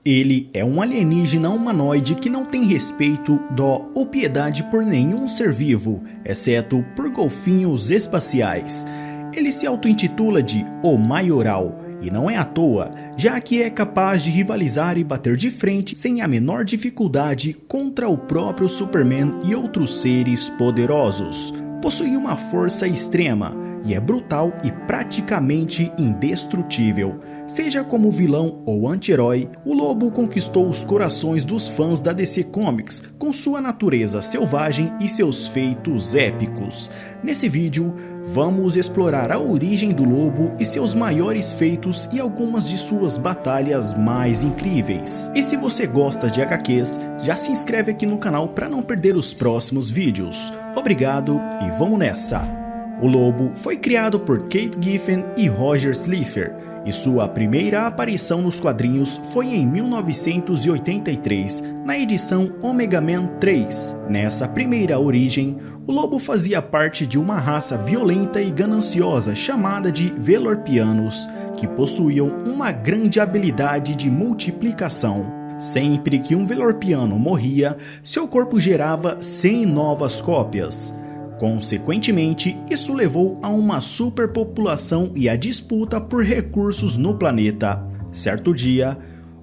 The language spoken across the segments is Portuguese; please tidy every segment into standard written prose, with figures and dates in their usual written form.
Ele é um alienígena humanoide que não tem respeito, dó ou piedade por nenhum ser vivo, exceto por golfinhos espaciais. Ele se auto-intitula de O Maioral, e não é à toa, já que é capaz de rivalizar e bater de frente sem a menor dificuldade contra o próprio Superman e outros seres poderosos. Possui uma força extrema e é brutal e praticamente indestrutível. Seja como vilão ou anti-herói, o Lobo conquistou os corações dos fãs da DC Comics com sua natureza selvagem e seus feitos épicos. Nesse vídeo, vamos explorar a origem do Lobo e seus maiores feitos e algumas de suas batalhas mais incríveis. E se você gosta de HQs, já se inscreve aqui no canal para não perder os próximos vídeos. Obrigado e vamos nessa! O Lobo foi criado por Kate Giffen e Roger Slifer, e sua primeira aparição nos quadrinhos foi em 1983, na edição Omega Man 3. Nessa primeira origem, o Lobo fazia parte de uma raça violenta e gananciosa chamada de Velorpianos, que possuíam uma grande habilidade de multiplicação. Sempre que um Velorpiano morria, seu corpo gerava 100 novas cópias. Consequentemente, isso levou a uma superpopulação e a disputa por recursos no planeta. Certo dia,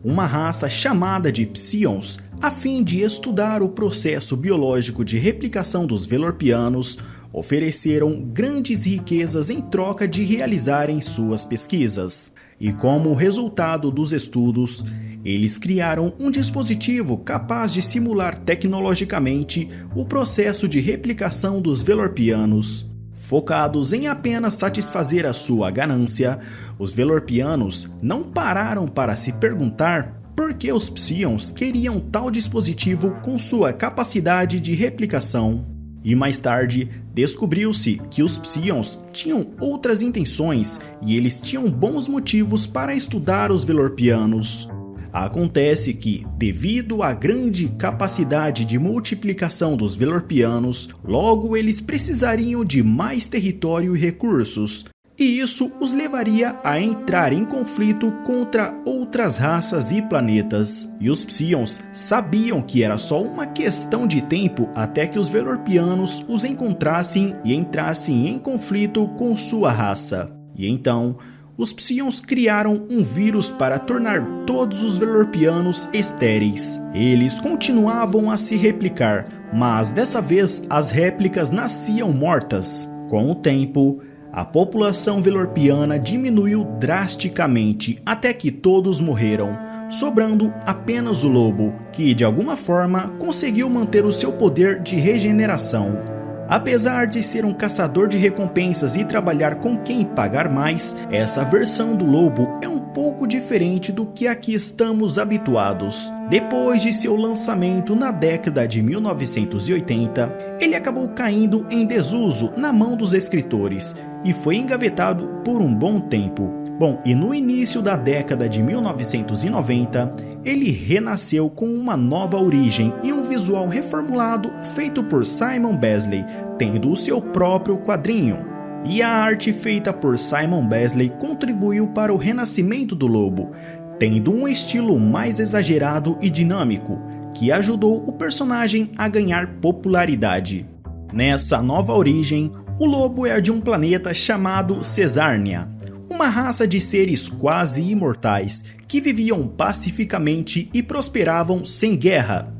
uma raça chamada de Psions, a fim de estudar o processo biológico de replicação dos Velorpianos, ofereceram grandes riquezas em troca de realizarem suas pesquisas. E como resultado dos estudos, eles criaram um dispositivo capaz de simular tecnologicamente o processo de replicação dos Velorpianos. Focados em apenas satisfazer a sua ganância, os Velorpianos não pararam para se perguntar por que os Psions queriam tal dispositivo com sua capacidade de replicação. E mais tarde, descobriu-se que os Psions tinham outras intenções e eles tinham bons motivos para estudar os Velorpianos. Acontece que, devido à grande capacidade de multiplicação dos Velorpianos, logo eles precisariam de mais território e recursos, e isso os levaria a entrar em conflito contra outras raças e planetas. E os Psions sabiam que era só uma questão de tempo até que os Velorpianos os encontrassem e entrassem em conflito com sua raça. E então, os Psions criaram um vírus para tornar todos os Velorpianos estéreis. Eles continuavam a se replicar, mas dessa vez as réplicas nasciam mortas. Com o tempo, a população Velorpiana diminuiu drasticamente até que todos morreram, sobrando apenas o Lobo, que de alguma forma conseguiu manter o seu poder de regeneração. Apesar de ser um caçador de recompensas e trabalhar com quem pagar mais, essa versão do Lobo é um pouco diferente do que a que estamos habituados. Depois de seu lançamento na década de 1980, ele acabou caindo em desuso na mão dos escritores e foi engavetado por um bom tempo. Bom, e no início da década de 1990, ele renasceu com uma nova origem e um visual reformulado feito por Simon Bisley, tendo o seu próprio quadrinho. E a arte feita por Simon Bisley contribuiu para o renascimento do Lobo, tendo um estilo mais exagerado e dinâmico, que ajudou o personagem a ganhar popularidade. Nessa nova origem, o Lobo é de um planeta chamado Cesarnia, uma raça de seres quase imortais que viviam pacificamente e prosperavam sem guerra.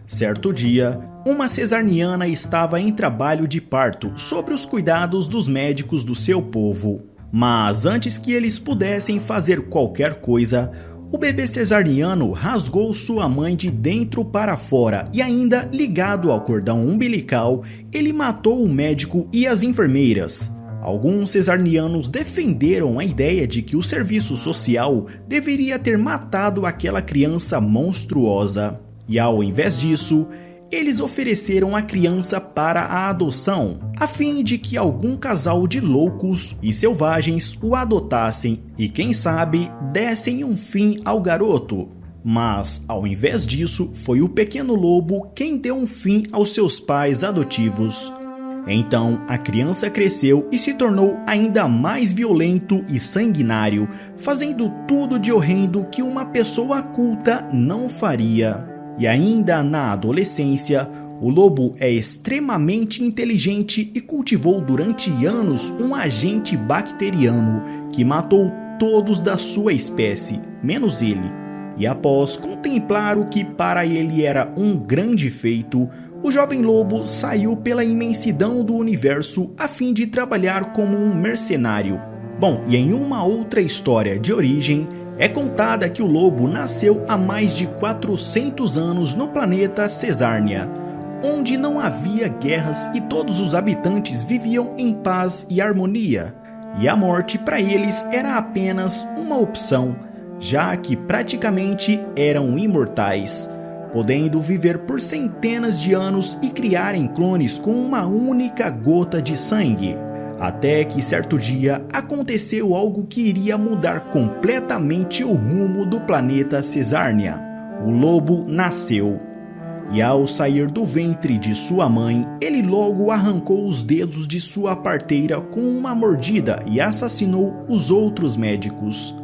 Certo dia, uma cesarniana estava em trabalho de parto sob os cuidados dos médicos do seu povo. Mas antes que eles pudessem fazer qualquer coisa, o bebê cesarniano rasgou sua mãe de dentro para fora e ainda ligado ao cordão umbilical, ele matou o médico e as enfermeiras. Alguns cesarnianos defenderam a ideia de que o serviço social deveria ter matado aquela criança monstruosa. E ao invés disso, eles ofereceram a criança para a adoção, a fim de que algum casal de loucos e selvagens o adotassem e, quem sabe, dessem um fim ao garoto. Mas, ao invés disso, foi o pequeno Lobo quem deu um fim aos seus pais adotivos. Então a criança cresceu e se tornou ainda mais violento e sanguinário, fazendo tudo de horrendo que uma pessoa culta não faria. E ainda na adolescência, o lobo é extremamente inteligente e cultivou durante anos um agente bacteriano que matou todos da sua espécie, menos ele. E após contemplar o que para ele era um grande feito, o jovem lobo saiu pela imensidão do universo a fim de trabalhar como um mercenário. Bom, e em uma outra história de origem, é contada que o lobo nasceu há mais de 400 anos no planeta Cesárnia, onde não havia guerras e todos os habitantes viviam em paz e harmonia. E a morte para eles era apenas uma opção, já que praticamente eram imortais, podendo viver por centenas de anos e criarem clones com uma única gota de sangue. Até que certo dia aconteceu algo que iria mudar completamente o rumo do planeta Cesárnia. O lobo nasceu. E ao sair do ventre de sua mãe, ele logo arrancou os dedos de sua parteira com uma mordida e assassinou os outros médicos.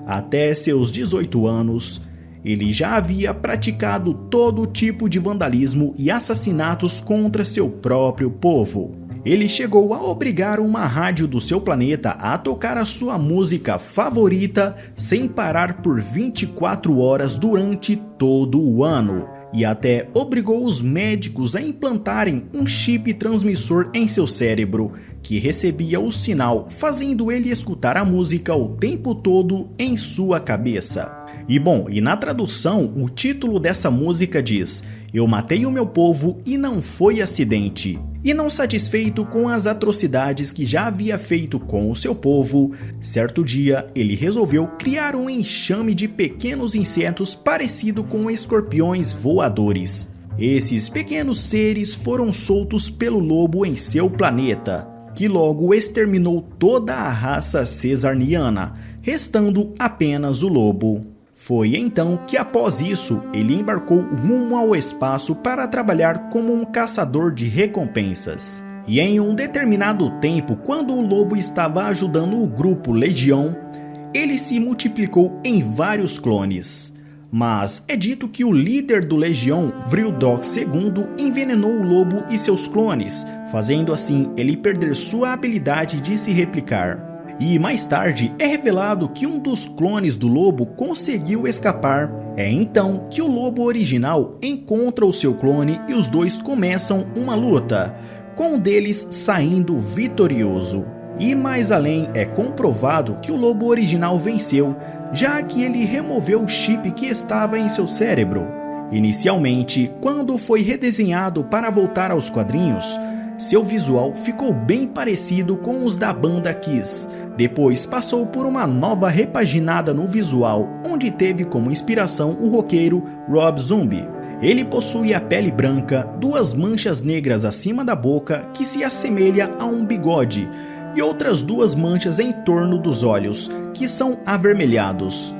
Até seus 18 anos, ele já havia praticado todo tipo de vandalismo e assassinatos contra seu próprio povo. Ele chegou a obrigar uma rádio do seu planeta a tocar a sua música favorita sem parar por 24 horas durante todo o ano. E até obrigou os médicos a implantarem um chip transmissor em seu cérebro, que recebia o sinal, fazendo ele escutar a música o tempo todo em sua cabeça. E na tradução, o título dessa música diz: "Eu matei o meu povo e não foi acidente." E não satisfeito com as atrocidades que já havia feito com o seu povo, certo dia ele resolveu criar um enxame de pequenos insetos parecido com escorpiões voadores. Esses pequenos seres foram soltos pelo lobo em seu planeta, que logo exterminou toda a raça cesarniana, restando apenas o lobo. Foi então que após isso ele embarcou rumo ao espaço para trabalhar como um caçador de recompensas. E em um determinado tempo, quando o lobo estava ajudando o grupo Legião, ele se multiplicou em vários clones. Mas é dito que o líder do Legião, Vrildoc II, envenenou o lobo e seus clones, fazendo assim ele perder sua habilidade de se replicar. E mais tarde é revelado que um dos clones do lobo conseguiu escapar. É então que o lobo original encontra o seu clone e os dois começam uma luta, com um deles saindo vitorioso. E mais além é comprovado que o lobo original venceu, já que ele removeu o chip que estava em seu cérebro. Inicialmente, quando foi redesenhado para voltar aos quadrinhos, seu visual ficou bem parecido com os da banda Kiss. Depois passou por uma nova repaginada no visual, onde teve como inspiração o roqueiro Rob Zombie. Ele possui a pele branca, duas manchas negras acima da boca que se assemelha a um bigode, e outras duas manchas em torno dos olhos, que são avermelhados.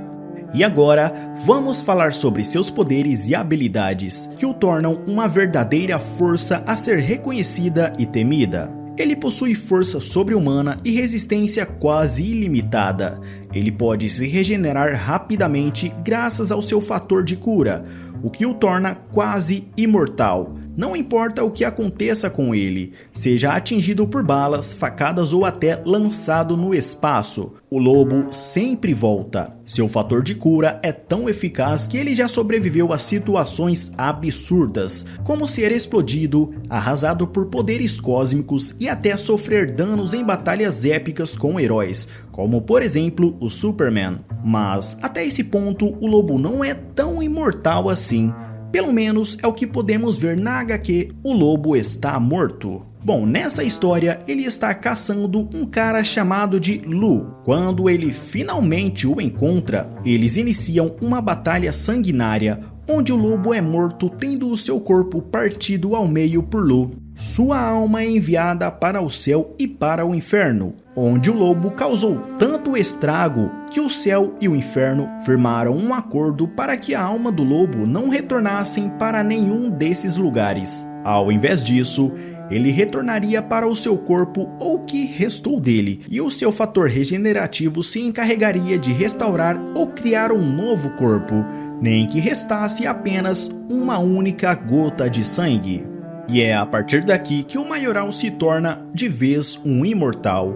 E agora, vamos falar sobre seus poderes e habilidades, que o tornam uma verdadeira força a ser reconhecida e temida. Ele possui força sobre-humana e resistência quase ilimitada. Ele pode se regenerar rapidamente graças ao seu fator de cura, o que o torna quase imortal. Não importa o que aconteça com ele, seja atingido por balas, facadas ou até lançado no espaço, o lobo sempre volta. Seu fator de cura é tão eficaz que ele já sobreviveu a situações absurdas, como ser explodido, arrasado por poderes cósmicos e até sofrer danos em batalhas épicas com heróis, como por exemplo o Superman. Mas até esse ponto o lobo não é tão imortal assim. Pelo menos é o que podemos ver na HQ O Lobo Está Morto. Bom, nessa história ele está caçando um cara chamado de Lu. Quando ele finalmente o encontra, eles iniciam uma batalha sanguinária, onde o lobo é morto tendo o seu corpo partido ao meio por Lu. Sua alma é enviada para o céu e para o inferno, onde o lobo causou tanto estrago que o céu e o inferno firmaram um acordo para que a alma do lobo não retornassem para nenhum desses lugares. Ao invés disso, ele retornaria para o seu corpo ou o que restou dele, e o seu fator regenerativo se encarregaria de restaurar ou criar um novo corpo, nem que restasse apenas uma única gota de sangue. E é a partir daqui que o Maioral se torna de vez um imortal,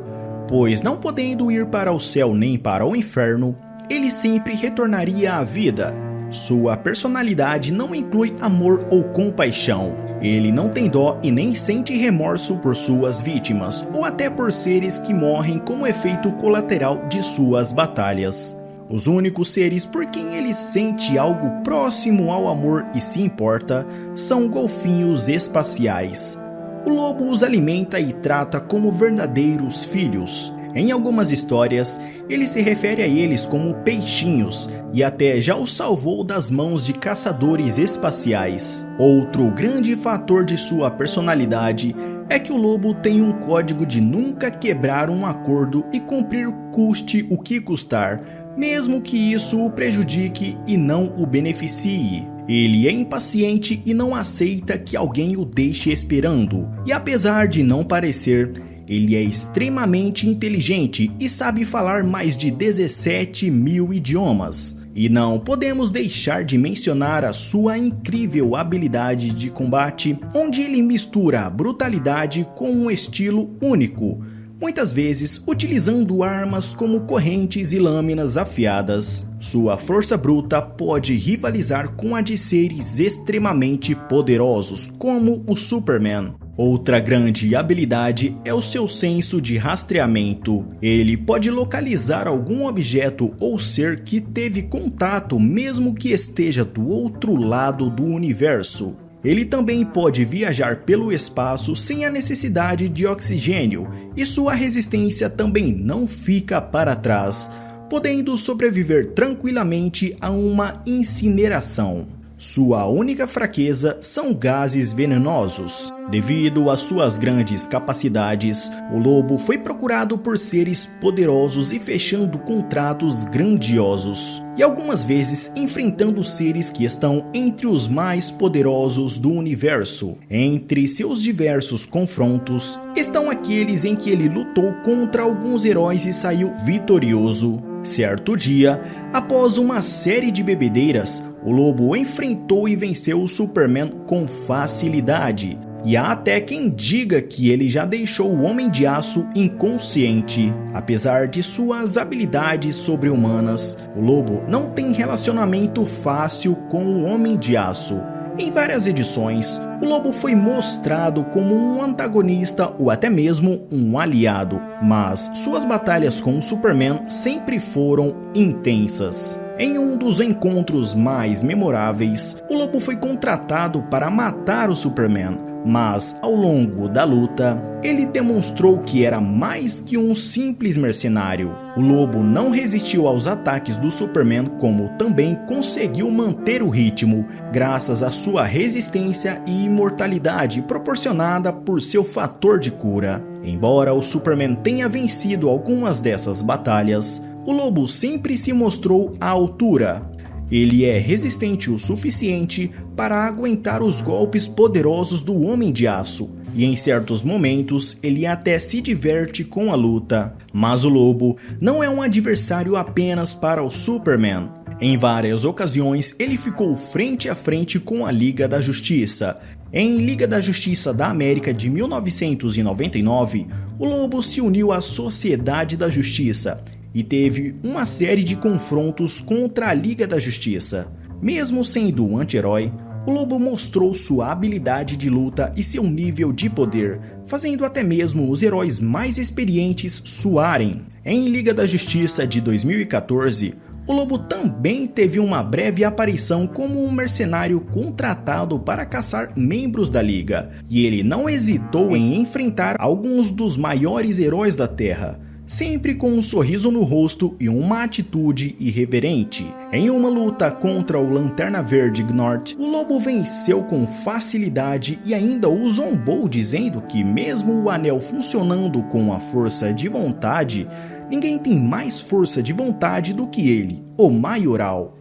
pois não podendo ir para o céu nem para o inferno, ele sempre retornaria à vida. Sua personalidade não inclui amor ou compaixão. Ele não tem dó e nem sente remorso por suas vítimas, ou até por seres que morrem como efeito colateral de suas batalhas. Os únicos seres por quem ele sente algo próximo ao amor e se importa são golfinhos espaciais. O lobo os alimenta e trata como verdadeiros filhos. Em algumas histórias, ele se refere a eles como peixinhos e até já os salvou das mãos de caçadores espaciais. Outro grande fator de sua personalidade é que o lobo tem um código de nunca quebrar um acordo e cumprir custe o que custar, mesmo que isso o prejudique e não o beneficie. Ele é impaciente e não aceita que alguém o deixe esperando, e apesar de não parecer, ele é extremamente inteligente e sabe falar mais de 17 mil idiomas. E não podemos deixar de mencionar a sua incrível habilidade de combate, onde ele mistura a brutalidade com um estilo único, muitas vezes utilizando armas como correntes e lâminas afiadas. Sua força bruta pode rivalizar com a de seres extremamente poderosos, como o Superman. Outra grande habilidade é o seu senso de rastreamento. Ele pode localizar algum objeto ou ser que teve contato mesmo que esteja do outro lado do universo. Ele também pode viajar pelo espaço sem a necessidade de oxigênio e sua resistência também não fica para trás, podendo sobreviver tranquilamente a uma incineração. Sua única fraqueza são gases venenosos. Devido às suas grandes capacidades, o lobo foi procurado por seres poderosos e fechando contratos grandiosos, e algumas vezes enfrentando seres que estão entre os mais poderosos do universo. Entre seus diversos confrontos, estão aqueles em que ele lutou contra alguns heróis e saiu vitorioso. Certo dia, após uma série de bebedeiras, o lobo enfrentou e venceu o Superman com facilidade. E há até quem diga que ele já deixou o Homem de Aço inconsciente. Apesar de suas habilidades sobre-humanas, o lobo não tem relacionamento fácil com o Homem de Aço. Em várias edições, o lobo foi mostrado como um antagonista ou até mesmo um aliado, mas suas batalhas com o Superman sempre foram intensas. Em um dos encontros mais memoráveis, o lobo foi contratado para matar o Superman, mas ao longo da luta, ele demonstrou que era mais que um simples mercenário. O lobo não resistiu aos ataques do Superman, como também conseguiu manter o ritmo, graças à sua resistência e imortalidade proporcionada por seu fator de cura. Embora o Superman tenha vencido algumas dessas batalhas, o lobo sempre se mostrou à altura. Ele é resistente o suficiente para aguentar os golpes poderosos do Homem de Aço, e em certos momentos ele até se diverte com a luta. Mas o lobo não é um adversário apenas para o Superman. Em várias ocasiões ele ficou frente a frente com a Liga da Justiça. Em Liga da Justiça da América de 1999, o lobo se uniu à Sociedade da Justiça e teve uma série de confrontos contra a Liga da Justiça. Mesmo sendo um anti-herói, o lobo mostrou sua habilidade de luta e seu nível de poder, fazendo até mesmo os heróis mais experientes suarem. Em Liga da Justiça de 2014, o lobo também teve uma breve aparição como um mercenário contratado para caçar membros da Liga, e ele não hesitou em enfrentar alguns dos maiores heróis da Terra, sempre com um sorriso no rosto e uma atitude irreverente. Em uma luta contra o Lanterna Verde Gnort, o lobo venceu com facilidade e ainda o zombou, dizendo que mesmo o anel funcionando com a força de vontade, ninguém tem mais força de vontade do que ele, o Maioral.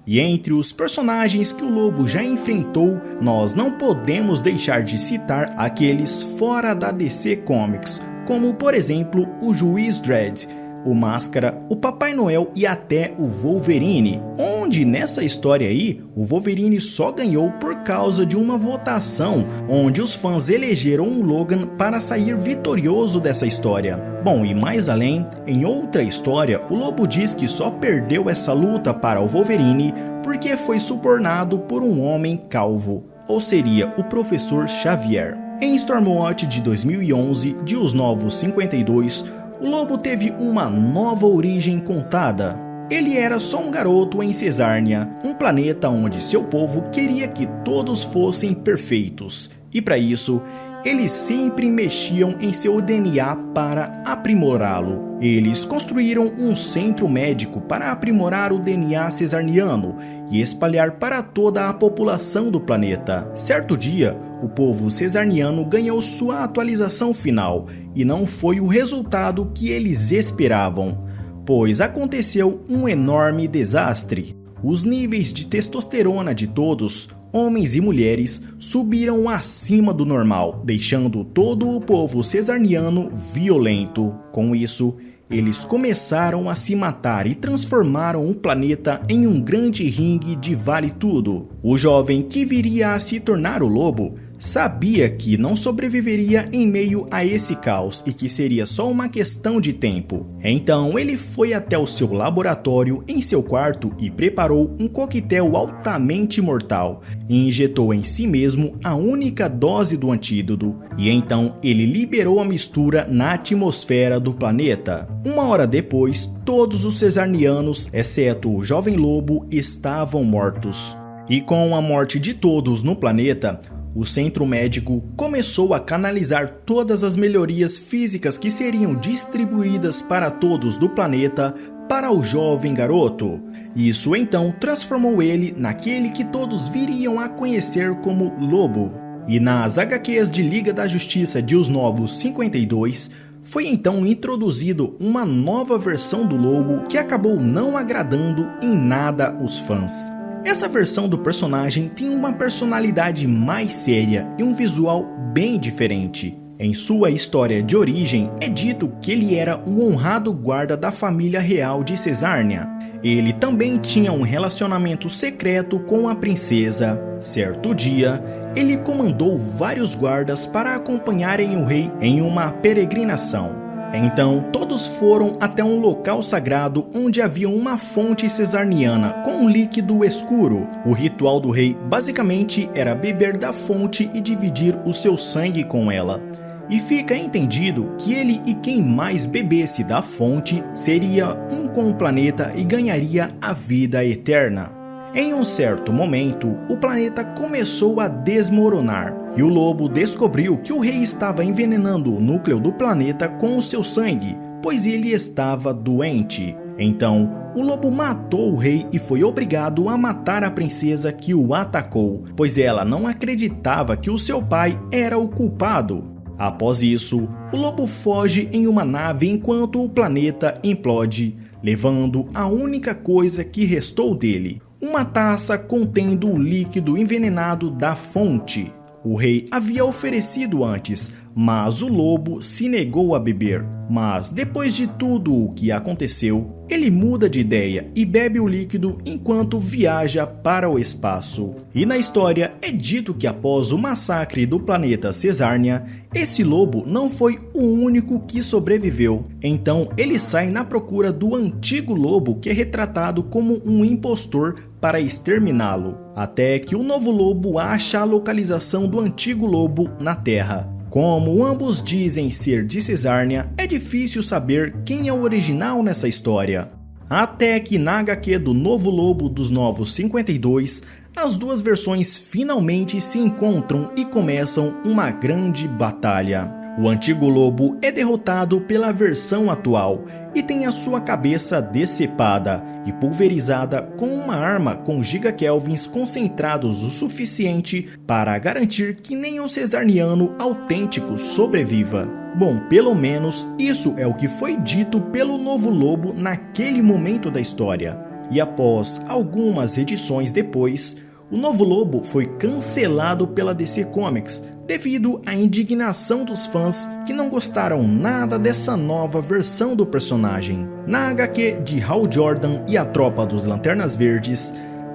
E entre os personagens que o Lobo já enfrentou, nós não podemos deixar de citar aqueles fora da DC Comics, como por exemplo o Juiz Dredd, o Máscara, o Papai Noel e até o Wolverine, onde nessa história aí, o Wolverine só ganhou por causa de uma votação, onde os fãs elegeram o Logan para sair vitorioso dessa história. Bom, e mais além, em outra história, o Lobo diz que só perdeu essa luta para o Wolverine porque foi subornado por um homem calvo, ou seria o Professor Xavier. Em Stormwatch de 2011, de Os Novos 52, o Lobo teve uma nova origem contada. Ele era só um garoto em Cesárnia, um planeta onde seu povo queria que todos fossem perfeitos. E para isso, eles sempre mexiam em seu DNA para aprimorá-lo. Eles construíram um centro médico para aprimorar o DNA cesarniano e espalhar para toda a população do planeta. Certo dia, o povo cesarniano ganhou sua atualização final e não foi o resultado que eles esperavam, pois aconteceu um enorme desastre. Os níveis de testosterona de todos, homens e mulheres, subiram acima do normal, deixando todo o povo cesarniano violento. Com isso, eles começaram a se matar e transformaram o planeta em um grande ringue de vale tudo. O jovem que viria a se tornar o Lobo sabia que não sobreviveria em meio a esse caos e que seria só uma questão de tempo. Então ele foi até o seu laboratório em seu quarto e preparou um coquetel altamente mortal e injetou em si mesmo a única dose do antídoto, e então ele liberou a mistura na atmosfera do planeta. Uma hora depois, todos os cesarnianos, exceto o jovem Lobo, estavam mortos. E com a morte de todos no planeta, o centro médico começou a canalizar todas as melhorias físicas que seriam distribuídas para todos do planeta para o jovem garoto. Isso então transformou ele naquele que todos viriam a conhecer como Lobo. E nas HQs de Liga da Justiça de Os Novos 52, foi então introduzido uma nova versão do Lobo que acabou não agradando em nada os fãs. Essa versão do personagem tem uma personalidade mais séria e um visual bem diferente. Em sua história de origem, é dito que ele era um honrado guarda da família real de Cesárnia. Ele também tinha um relacionamento secreto com a princesa. Certo dia, ele comandou vários guardas para acompanharem o rei em uma peregrinação. Então, todos foram até um local sagrado onde havia uma fonte cesarniana com um líquido escuro. O ritual do rei basicamente era beber da fonte e dividir o seu sangue com ela. E fica entendido que ele e quem mais bebesse da fonte seria um com o planeta e ganharia a vida eterna. Em um certo momento, o planeta começou a desmoronar e o Lobo descobriu que o rei estava envenenando o núcleo do planeta com o seu sangue, pois ele estava doente. Então, o Lobo matou o rei e foi obrigado a matar a princesa que o atacou, pois ela não acreditava que o seu pai era o culpado. Após isso, o Lobo foge em uma nave enquanto o planeta implode, levando a única coisa que restou dele: uma taça contendo o líquido envenenado da fonte. O rei havia oferecido antes, mas o Lobo se negou a beber. Mas depois de tudo o que aconteceu, ele muda de ideia e bebe o líquido enquanto viaja para o espaço. E na história é dito que após o massacre do planeta Cesárnia, esse Lobo não foi o único que sobreviveu. Então ele sai na procura do antigo Lobo, que é retratado como um impostor, para exterminá-lo, até que o novo Lobo acha a localização do antigo Lobo na Terra. Como ambos dizem ser de Cesárnia, é difícil saber quem é o original nessa história. Até que na HQ do Novo Lobo dos Novos 52, as duas versões finalmente se encontram e começam uma grande batalha. O antigo Lobo é derrotado pela versão atual e tem a sua cabeça decepada e pulverizada com uma arma com gigakelvins concentrados o suficiente para garantir que nenhum cesarniano autêntico sobreviva. Bom, pelo menos isso é o que foi dito pelo Novo Lobo naquele momento da história. e após algumas edições depois, o Novo Lobo foi cancelado pela DC Comics devido à indignação dos fãs que não gostaram nada dessa nova versão do personagem. Na HQ de Hal Jordan e a Tropa dos Lanternas Verdes,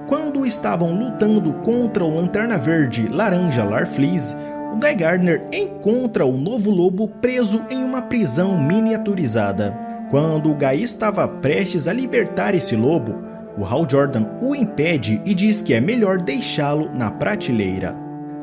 quando estavam lutando contra o Lanterna Verde Laranja Larfleeze, o Guy Gardner encontra o Novo Lobo preso em uma prisão miniaturizada. Quando o Guy estava prestes a libertar esse lobo, o Hal Jordan o impede e diz que é melhor deixá-lo na prateleira.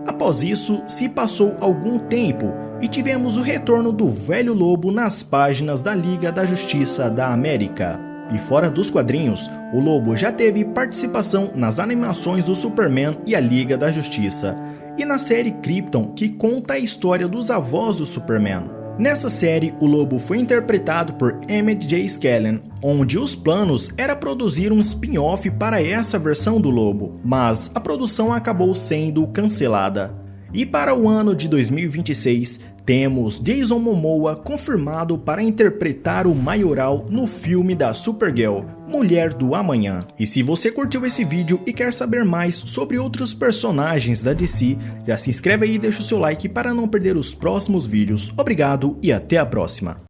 Após isso, se passou algum tempo e tivemos o retorno do velho lobo nas páginas da Liga da Justiça da América. E fora dos quadrinhos, o lobo já teve participação nas animações do Superman e a Liga da Justiça, e na série Krypton, que conta a história dos avós do Superman. Nessa série, o lobo foi interpretado por Emmett J. Skellen, onde os planos era produzir um spin-off para essa versão do lobo, mas a produção acabou sendo cancelada. E para o ano de 2026, temos Jason Momoa confirmado para interpretar o Maioral no filme da Supergirl, Mulher do Amanhã. E se você curtiu esse vídeo e quer saber mais sobre outros personagens da DC, já se inscreve aí e deixa o seu like para não perder os próximos vídeos. Obrigado e até a próxima!